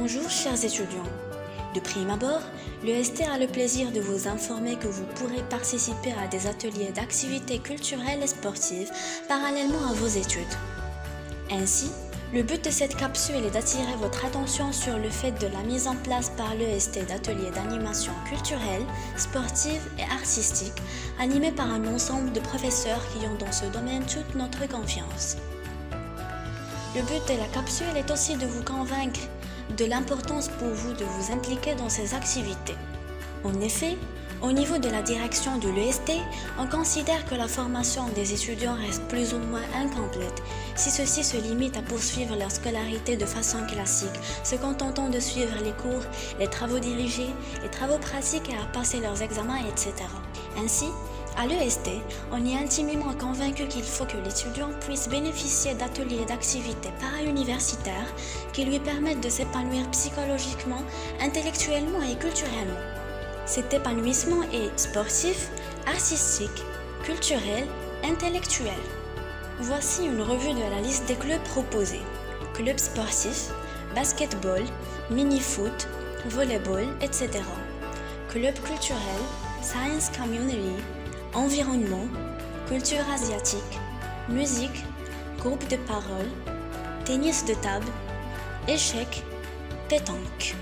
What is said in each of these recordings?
Bonjour chers étudiants. De prime abord, l'EST a le plaisir de vous informer que vous pourrez participer à des ateliers d'activités culturelles et sportives parallèlement à vos études. Ainsi, le but de cette capsule est d'attirer votre attention sur le fait de la mise en place par l'EST d'ateliers d'animation culturelle, sportive et artistique, animés par un ensemble de professeurs qui ont dans ce domaine toute notre confiance. Le but de la capsule est aussi de vous convaincre de l'importance pour vous de vous impliquer dans ces activités. En effet, au niveau de la direction de l'EST, on considère que la formation des étudiants reste plus ou moins incomplète si ceux-ci se limitent à poursuivre leur scolarité de façon classique, se contentant de suivre les cours, les travaux dirigés, les travaux pratiques et à passer leurs examens, etc. Ainsi, à l'EST, on est intimement convaincu qu'il faut que l'étudiant puisse bénéficier d'ateliers d'activités para-universitaires qui lui permettent de s'épanouir psychologiquement, intellectuellement et culturellement. Cet épanouissement est sportif, artistique, culturel, intellectuel. Voici une revue de la liste des clubs proposés. Club sportif, basketball, mini-foot, volleyball, etc. Club culturel, science community, environnement, culture asiatique, musique, groupe de parole, tennis de table, échecs, pétanque.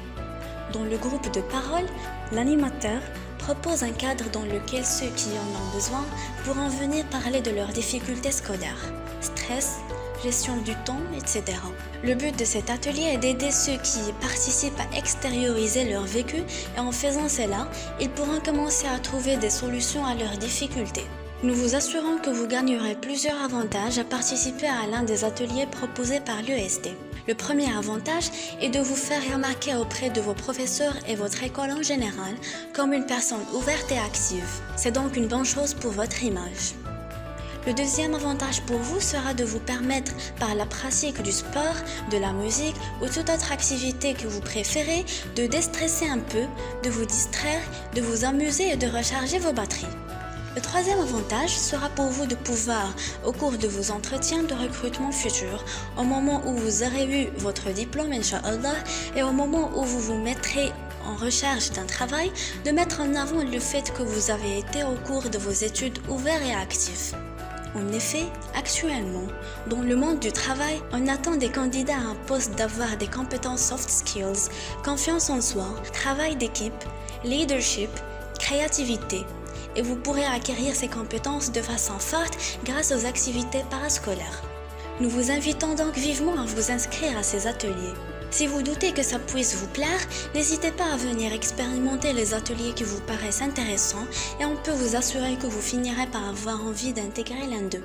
Dans le groupe de parole, l'animateur propose un cadre dans lequel ceux qui en ont besoin pourront venir parler de leurs difficultés scolaires, stress, gestion du temps, etc. Le but de cet atelier est d'aider ceux qui participent à extérioriser leur vécu et en faisant cela, ils pourront commencer à trouver des solutions à leurs difficultés. Nous vous assurons que vous gagnerez plusieurs avantages à participer à l'un des ateliers proposés par l'EST. Le premier avantage est de vous faire remarquer auprès de vos professeurs et votre école en général comme une personne ouverte et active. C'est donc une bonne chose pour votre image. Le deuxième avantage pour vous sera de vous permettre, par la pratique du sport, de la musique ou toute autre activité que vous préférez, de déstresser un peu, de vous distraire, de vous amuser et de recharger vos batteries. Le troisième avantage sera pour vous de pouvoir, au cours de vos entretiens de recrutement futurs, au moment où vous aurez eu votre diplôme, Inch'Allah, et au moment où vous vous mettrez en recherche d'un travail, de mettre en avant le fait que vous avez été au cours de vos études ouvert et actif. En effet, actuellement, dans le monde du travail, on attend des candidats à un poste d'avoir des compétences soft skills, confiance en soi, travail d'équipe, leadership, créativité. Et vous pourrez acquérir ces compétences de façon forte grâce aux activités parascolaires. Nous vous invitons donc vivement à vous inscrire à ces ateliers. Si vous doutez que ça puisse vous plaire, n'hésitez pas à venir expérimenter les ateliers qui vous paraissent intéressants et on peut vous assurer que vous finirez par avoir envie d'intégrer l'un d'eux.